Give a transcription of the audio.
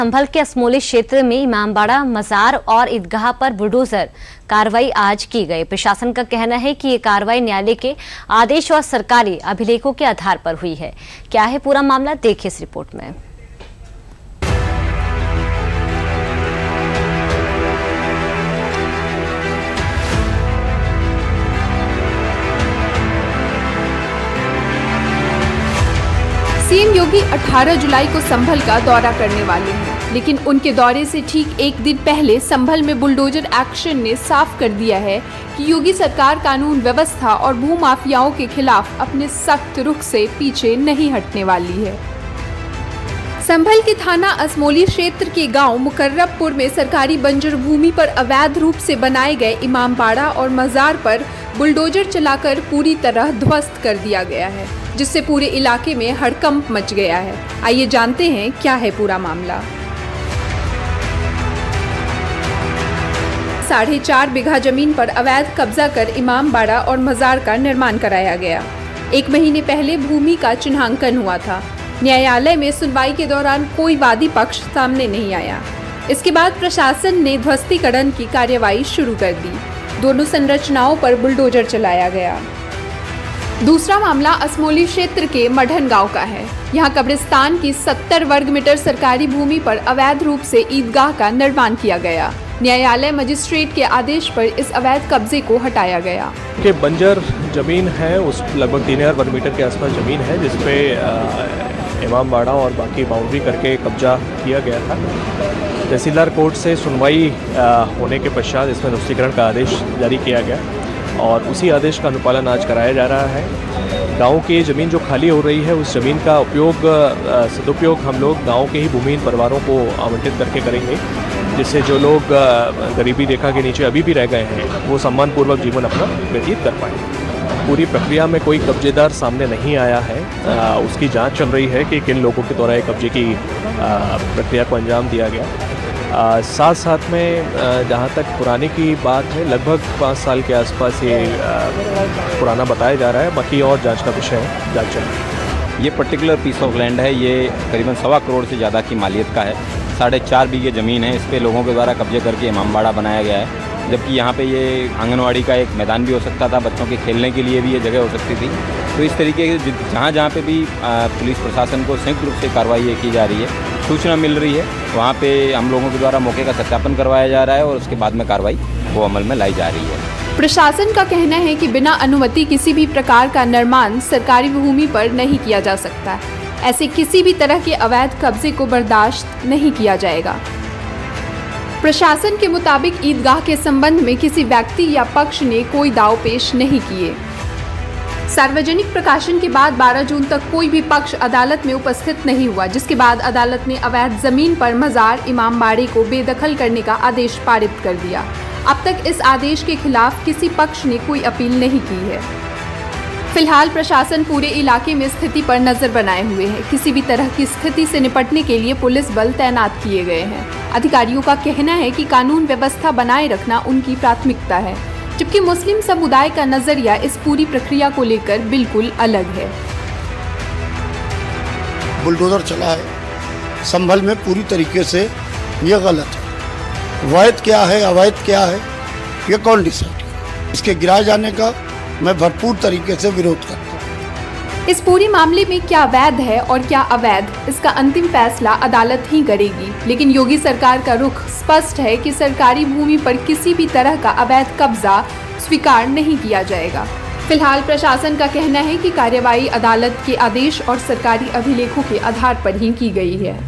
संभल के असमोली क्षेत्र में इमामबाड़ा मजार और ईदगाह पर बुलडोजर कार्रवाई आज की गई। प्रशासन का कहना है कि ये कार्रवाई न्यायालय के आदेश और सरकारी अभिलेखों के आधार पर हुई है। क्या है पूरा मामला, देखिए इस रिपोर्ट में। सीएम योगी 18 जुलाई को संभल का दौरा करने वाले हैं, लेकिन उनके दौरे से ठीक एक दिन पहले संभल में बुलडोजर एक्शन ने साफ कर दिया है कि योगी सरकार कानून व्यवस्था और भूमाफियाओं के खिलाफ अपने सख्त रुख से पीछे नहीं हटने वाली है। संभल के थाना असमोली क्षेत्र के गांव मुकर्रबपुर में सरकारी बंजर भूमि पर अवैध रूप से बनाए गए इमामबाड़ा और मजार पर बुलडोजर चलाकर पूरी तरह ध्वस्त कर दिया गया है, जिससे पूरे इलाके में हड़कंप मच गया है। आइए जानते हैं क्या है पूरा मामला। 4.5 बीघा जमीन पर अवैध कब्जा कर इमामबाड़ा और मजार का निर्माण कराया गया। 1 महीने पहले भूमि का चिन्हांकन हुआ था। न्यायालय में सुनवाई के दौरान कोई वादी पक्ष सामने नहीं आया। इसके बाद प्रशासन ने ध्वस्तीकरण की कार्यवाही शुरू कर दी। दोनों संरचनाओं पर बुलडोजर चलाया गया। दूसरा मामला असमोली क्षेत्र के मढ़न गांव का है। यहां कब्रिस्तान की 70 वर्ग मीटर सरकारी भूमि पर अवैध रूप से ईदगाह का निर्माण किया गया। न्यायालय मजिस्ट्रेट के आदेश पर इस अवैध कब्जे को हटाया गया। के बंजर जमीन है, उस लगभग 3000 वर्ग मीटर के आसपास जमीन है, जिसपे इमामबाड़ा और बाकी बाउंड्री करके कब्जा किया गया था। तहसीलदार कोर्ट से सुनवाई होने के पश्चात इसमें ध्वस्तीकरण का आदेश जारी किया गया और उसी आदेश का अनुपालन आज कराया जा रहा है। गांव की ज़मीन जो खाली हो रही है, उस ज़मीन का सदुपयोग हम लोग गांव के ही भूमिहीन परिवारों को आवंटित करके करेंगे, जिससे जो लोग गरीबी रेखा के नीचे अभी भी रह गए हैं वो सम्मानपूर्वक जीवन अपना व्यतीत कर पाएँ। पूरी प्रक्रिया में कोई कब्जेदार सामने नहीं आया है। उसकी जांच चल रही है कि किन लोगों के द्वारा कब्जे की प्रक्रिया को अंजाम दिया गया। साथ साथ में जहाँ तक पुराने की बात है, लगभग 5 साल के आसपास ये पुराना बताया जा रहा है। बाकी और जांच का विषय है, जांच चल रही है। ये पर्टिकुलर पीस ऑफ लैंड है, ये करीबन 1.25 करोड़ से ज़्यादा की मालियत का है। 4.5 बीघे ज़मीन है। इस पर लोगों के द्वारा कब्जे करके इमामबाड़ा बनाया गया है, जबकि यहाँ पे ये आंगनवाड़ी का एक मैदान भी हो सकता था, बच्चों के खेलने के लिए भी ये जगह हो सकती थी। तो इस तरीके से जहाँ पे भी पुलिस प्रशासन को संयुक्त रूप से कार्रवाई की जा रही है, सूचना मिल रही है, वहाँ पे हम लोगों के द्वारा मौके का सत्यापन करवाया जा रहा है और उसके बाद में कार्रवाई वो अमल में लाई जा रही है। प्रशासन का कहना है कि बिना अनुमति किसी भी प्रकार का निर्माण सरकारी भूमि पर नहीं किया जा सकता। ऐसे किसी भी तरह के अवैध कब्जे को बर्दाश्त नहीं किया जाएगा। प्रशासन के मुताबिक ईदगाह के संबंध में किसी व्यक्ति या पक्ष ने कोई दाव पेश नहीं किए। सार्वजनिक प्रकाशन के बाद 12 जून तक कोई भी पक्ष अदालत में उपस्थित नहीं हुआ, जिसके बाद अदालत ने अवैध जमीन पर मजार इमामबाड़े को बेदखल करने का आदेश पारित कर दिया। अब तक इस आदेश के खिलाफ किसी पक्ष ने कोई अपील नहीं की है। फिलहाल प्रशासन पूरे इलाके में स्थिति पर नजर बनाए हुए है। किसी भी तरह की स्थिति से निपटने के लिए पुलिस बल तैनात किए गए हैं। अधिकारियों का कहना है कि कानून व्यवस्था बनाए रखना उनकी प्राथमिकता है, जबकि मुस्लिम समुदाय का नजरिया इस पूरी प्रक्रिया को लेकर बिल्कुल अलग है। बुलडोजर चला है संभल में, पूरी तरीके से ये गलत है। वैध क्या है, अवैध क्या है, ये कौन डिसाइड करे? इसके गिराए जाने का मैं भरपूर तरीके से विरोध करता हूँ। इस पूरे मामले में क्या वैध है और क्या अवैध, इसका अंतिम फैसला अदालत ही करेगी। लेकिन योगी सरकार का रुख स्पष्ट है कि सरकारी भूमि पर किसी भी तरह का अवैध कब्जा स्वीकार नहीं किया जाएगा। फिलहाल प्रशासन का कहना है कि कार्यवाही अदालत के आदेश और सरकारी अभिलेखों के आधार पर ही की गई है।